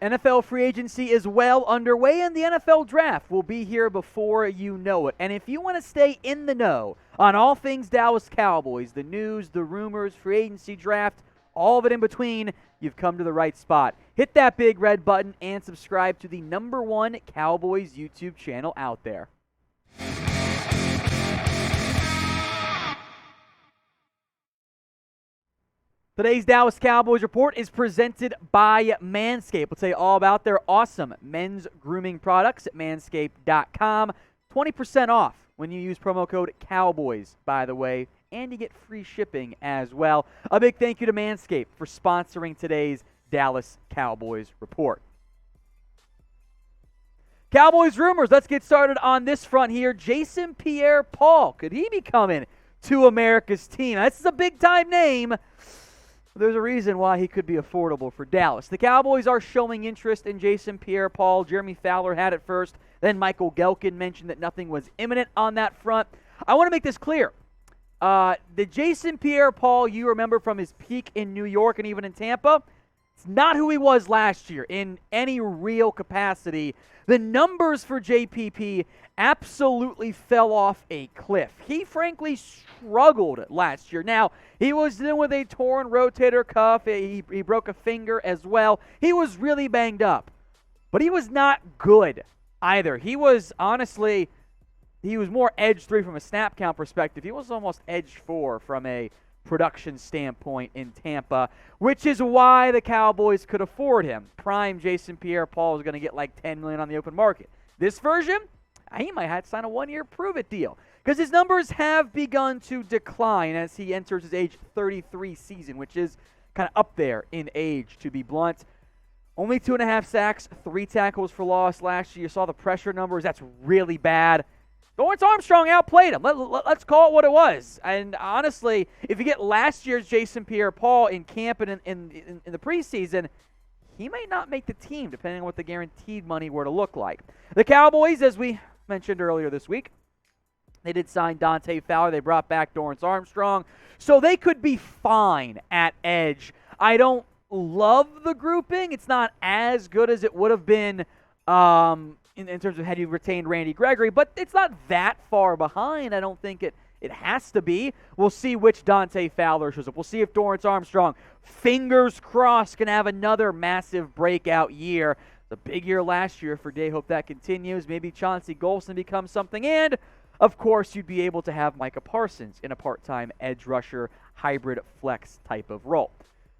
NFL free agency is well underway, and the NFL draft will be here before you know it. And if you want to stay in the know on all things Dallas Cowboys, the news, the rumors, free agency draft, all of it in between, you've come to the right spot. Hit that big red button and subscribe to the #1 Cowboys YouTube channel out there. Today's Dallas Cowboys report is presented by Manscaped. We'll tell you all about their awesome men's grooming products at manscaped.com. 20% off when you use promo code Cowboys, by the way, and you get free shipping as well. A big thank you to Manscaped for sponsoring today's Dallas Cowboys report. Cowboys rumors. Let's get started on this front here. Jason Pierre-Paul, could he be coming to America's team? This is a big-time name. There's a reason why he could be affordable for Dallas. The Cowboys are showing interest in Jason Pierre-Paul. Jeremy Fowler had it first. Then Michael Gelkin mentioned that nothing was imminent on that front. I want to make this clear. The Jason Pierre-Paul you remember from his peak in New York and even in Tampa, it's not who he was last year in any real capacity. The numbers for JPP absolutely fell off a cliff. He frankly struggled last year. Now, he was dealing with a torn rotator cuff. He broke a finger as well. He was really banged up. But he was not good either. He was, honestly, he was more edge 3 from a snap count perspective. He was almost edge 4 from a production standpoint in Tampa, which is why the Cowboys could afford him. Prime Jason Pierre-Paul is going to get like $10 million on the open market. This version, he might have to sign a 1-year prove-it deal because his numbers have begun to decline as he enters his age 33 season, which is kind of up there in age, to be blunt. Only 2.5 sacks, 3 tackles for loss last year. You saw the pressure numbers. That's really bad. Dorrance Armstrong outplayed him. Let's call it what it was. And honestly, if you get last year's Jason Pierre-Paul in camp and in the preseason, he may not make the team, depending on what the guaranteed money were to look like. The Cowboys, as we mentioned earlier this week, they did sign Dante Fowler. They brought back Dorrance Armstrong. So they could be fine at edge. I don't love the grouping. It's not as good as it would have been in terms of had you retained Randy Gregory, but it's not that far behind. I don't think it has to be. We'll see which Dante Fowler shows up. We'll see if Dorrance Armstrong, fingers crossed, can have another massive breakout year. It's a big year last year for Day. Hope that continues. Maybe Chauncey Golston becomes something. And, of course, you'd be able to have Micah Parsons in a part-time edge rusher, hybrid flex type of role.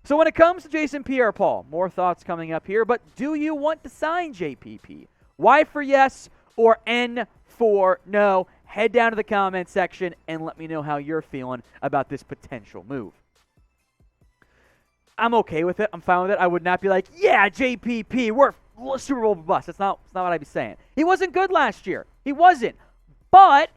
So when it comes to Jason Pierre-Paul, more thoughts coming up here, but do you want to sign JPP? Y for yes or N for no? Head down to the comment section and let me know how you're feeling about this potential move. I'm okay with it. I'm fine with it. I would not be like, yeah, JPP, we're Super Bowl bust. That's not what I'd be saying. He wasn't good last year. He wasn't. But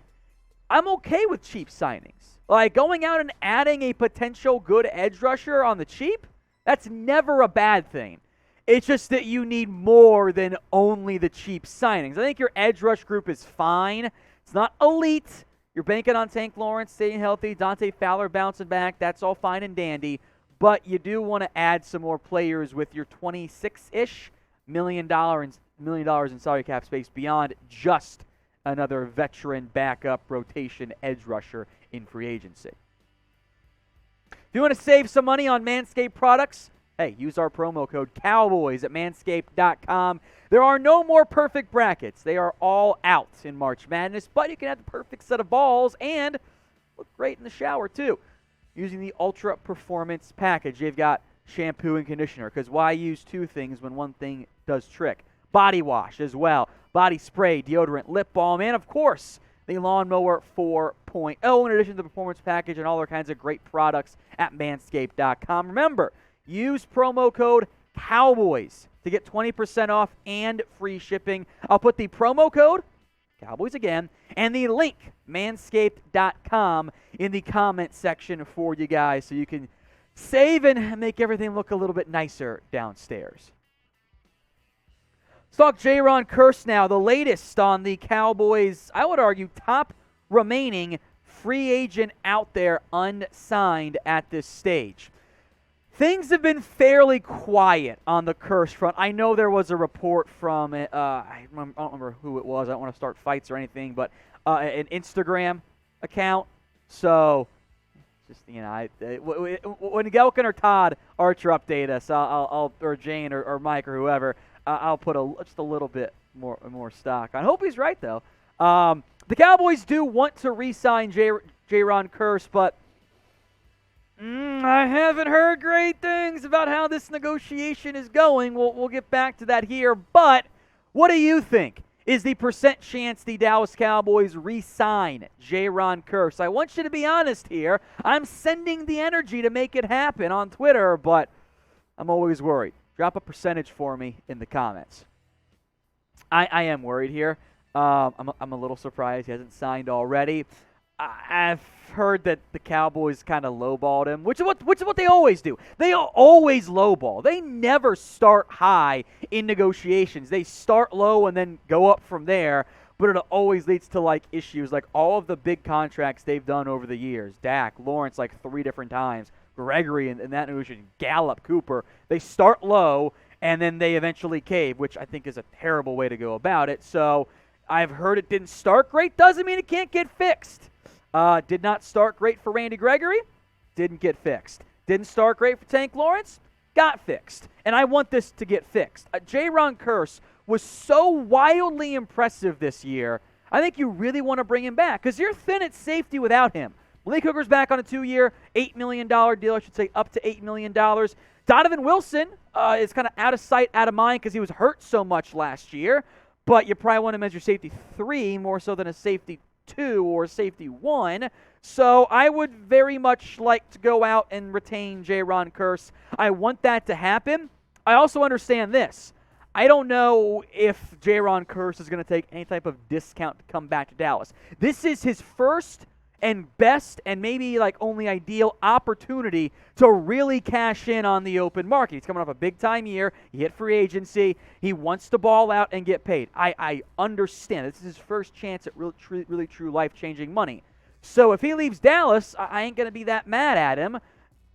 I'm okay with cheap signings. Like going out and adding a potential good edge rusher on the cheap, that's never a bad thing. It's just that you need more than only the cheap signings. I think your edge rush group is fine. It's not elite. You're banking on Tank Lawrence staying healthy, Dante Fowler bouncing back. That's all fine and dandy. But you do want to add some more players with your $26-ish million in salary cap space beyond just another veteran backup rotation edge rusher in free agency. If you want to save some money on Manscaped products, hey, use our promo code Cowboys at manscaped.com. There are no more perfect brackets. They are all out in March Madness, but you can have the perfect set of balls and look great in the shower, too. Using the Ultra Performance Package, they've got shampoo and conditioner, because why use two things when one thing does trick? Body wash as well, body spray, deodorant, lip balm, and, of course, the Lawnmower 4.0, in addition to the Performance Package and all other kinds of great products at manscaped.com. Remember, use promo code Cowboys to get 20% off and free shipping. I'll put the promo code, Cowboys again, and the link, manscaped.com, in the comment section for you guys so you can save and make everything look a little bit nicer downstairs. Let's talk Jayron Kearse now, the latest on the Cowboys, I would argue, top remaining free agent out there unsigned at this stage. things have been fairly quiet on the Kearse front. I know there was a report from, I don't remember who it was. I don't want to start fights or anything, but an Instagram account. So, just, when Gelkin or Todd Archer update us, I'll or Jane or Mike or whoever, I'll put just a little bit more stock on. I hope he's right, though. The Cowboys do want to re-sign Jayron Kearse, but I haven't heard great things about how this negotiation is going. We'll get back to that here, but what do you think? Is the percent chance the Dallas Cowboys re-sign Jayron Kearse? I want you to be honest here. I'm sending the energy to make it happen on Twitter, but I'm always worried. Drop a percentage for me in the comments. I am worried here. I'm a little surprised he hasn't signed already. I've heard that the Cowboys kind of lowballed him, which is what they always do. They always lowball. They never start high in negotiations. They start low and then go up from there, but it always leads to issues like all of the big contracts they've done over the years. Dak, Lawrence 3 different times, Gregory in that negotiation, Gallup, Cooper. They start low and then they eventually cave, which I think is a terrible way to go about it. So I've heard it didn't start great. Doesn't mean it can't get fixed. Did not start great for Randy Gregory. Didn't get fixed. Didn't start great for Tank Lawrence. Got fixed. And I want this to get fixed. Jayron Kearse was so wildly impressive this year. I think you really want to bring him back because you're thin at safety without him. Malik Hooker's back on a 2-year, $8 million deal. I should say up to $8 million. Donovan Wilson is kind of out of sight, out of mind because he was hurt so much last year. But you probably want him as your safety 3 more so than a safety 2 or safety 1. So I would very much like to go out and retain Jayron Kearse. I want that to happen. I also understand this. I don't know if Jayron Kearse is going to take any type of discount to come back to Dallas. This is his first and best and maybe only ideal opportunity to really cash in on the open market. He's coming off a big-time year. He hit free agency. He wants to ball out and get paid. I understand. This is his first chance at really true life-changing money. So if he leaves Dallas, I ain't going to be that mad at him.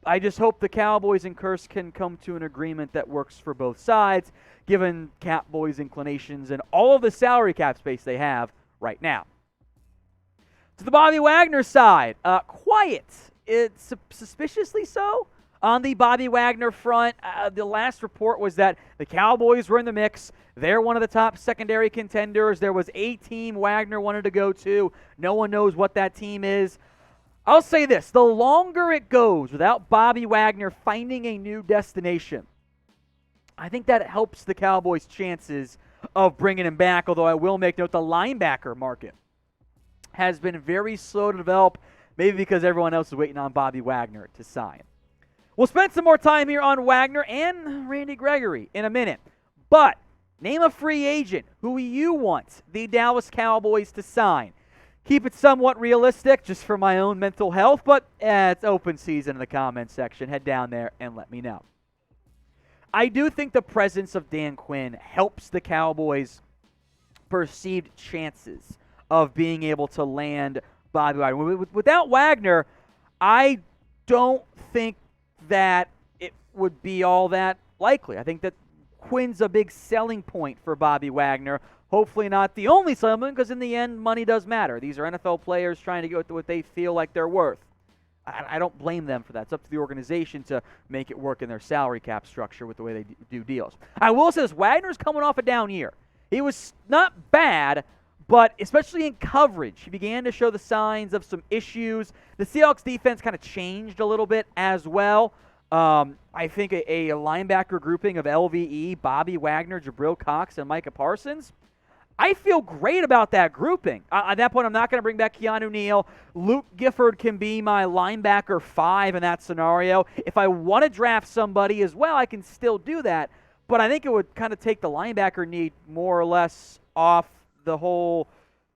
I just hope the Cowboys and Kearse can come to an agreement that works for both sides, given Catboys' inclinations and all of the salary cap space they have right now. To the Bobby Wagner side, quiet. It's suspiciously so on the Bobby Wagner front. The last report was that the Cowboys were in the mix. They're one of the top secondary contenders. There was a team Wagner wanted to go to. No one knows what that team is. I'll say this. The longer it goes without Bobby Wagner finding a new destination, I think that helps the Cowboys' chances of bringing him back, although I will make note the linebacker market has been very slow to develop, maybe because everyone else is waiting on Bobby Wagner to sign. We'll spend some more time here on Wagner and Randy Gregory in a minute. But name a free agent who you want the Dallas Cowboys to sign. Keep it somewhat realistic just for my own mental health, but it's open season in the comments section. Head down there and let me know. I do think the presence of Dan Quinn helps the Cowboys' perceived chances of being able to land Bobby Wagner. Without Wagner, I don't think that it would be all that likely. I think that Quinn's a big selling point for Bobby Wagner. Hopefully not the only selling point, because in the end, money does matter. These are NFL players trying to get what they feel like they're worth. I don't blame them for that. It's up to the organization to make it work in their salary cap structure with the way they do deals. I will say this, Wagner's coming off a down year. He was not bad, but especially in coverage, he began to show the signs of some issues. The Seahawks defense kind of changed a little bit as well. I think a linebacker grouping of LVE, Bobby Wagner, Jabril Cox, and Micah Parsons, I feel great about that grouping. At that point, I'm not going to bring back Keanu Neal. Luke Gifford can be my linebacker 5 in that scenario. If I want to draft somebody as well, I can still do that. But I think it would kind of take the linebacker need more or less off the whole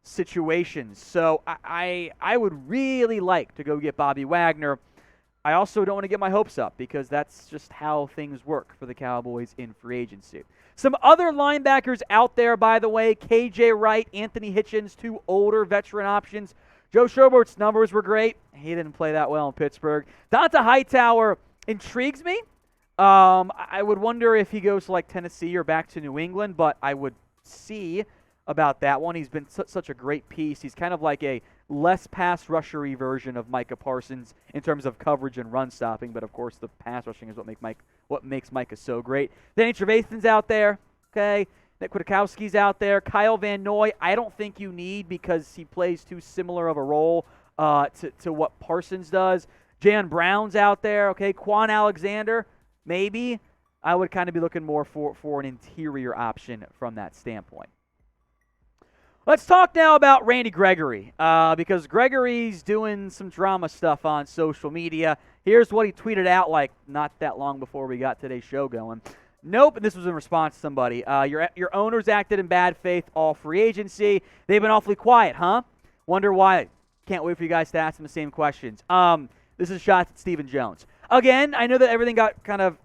situation. So I would really like to go get Bobby Wagner. I also don't want to get my hopes up because that's just how things work for the Cowboys in free agency. Some other linebackers out there, by the way, KJ Wright, Anthony Hitchens, 2 older veteran options. Joe Schobert's numbers were great. He didn't play that well in Pittsburgh. Dante Hightower intrigues me I would wonder if he goes to like Tennessee or back to New England, but I would see about that one. He's been such a great piece. He's kind of like a less pass rushery version of Micah Parsons in terms of coverage and run stopping, but of course the pass rushing is what makes Micah so great. Danny Trevathan's out there, okay? Nick Kwiatkoski's out there. Kyle Van Noy, I don't think you need because he plays too similar of a role to what Parsons does. Jan Brown's out there, okay? Kwon Alexander, maybe. I would kind of be looking more for an interior option from that standpoint. Let's talk now about Randy Gregory, because Gregory's doing some drama stuff on social media. Here's what he tweeted out like not that long before we got today's show going. Nope, this was in response to somebody. Your owners acted in bad faith all free agency. They've been awfully quiet, huh? Wonder why. Can't wait for you guys to ask them the same questions. This is shots at Stephen Jones. Again, I know that everything got kind of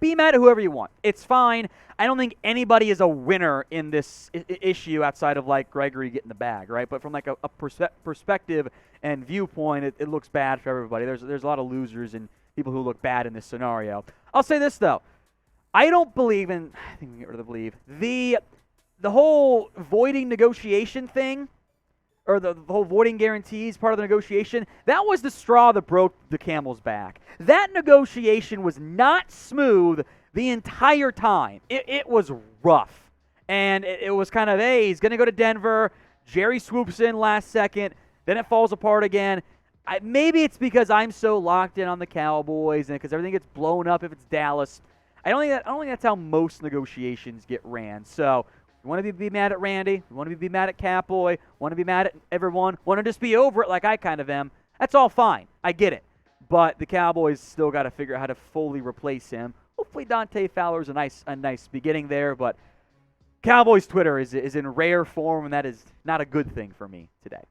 be mad at whoever you want. It's fine. I don't think anybody is a winner in this issue outside of like Gregory getting the bag, right? But from like a perspective and viewpoint, it looks bad for everybody. There's a lot of losers and people who look bad in this scenario. I'll say this though. I don't believe in, I think we can get rid of the believe, the whole voiding negotiation thing, or the whole voiding guarantees part of the negotiation, that was the straw that broke the camel's back. That negotiation was not smooth the entire time. It was rough. And it was kind of, hey, he's going to go to Denver. Jerry swoops in last second. Then it falls apart again. Maybe it's because I'm so locked in on the Cowboys and because everything gets blown up if it's Dallas. I don't think that's how most negotiations get ran. So you want to be mad at Randy, you want to be mad at Catboy, want to be mad at everyone, want to just be over it like I kind of am. That's all fine. I get it. But the Cowboys still got to figure out how to fully replace him. Hopefully Dante Fowler's a nice beginning there, but Cowboys Twitter is in rare form, and that is not a good thing for me today.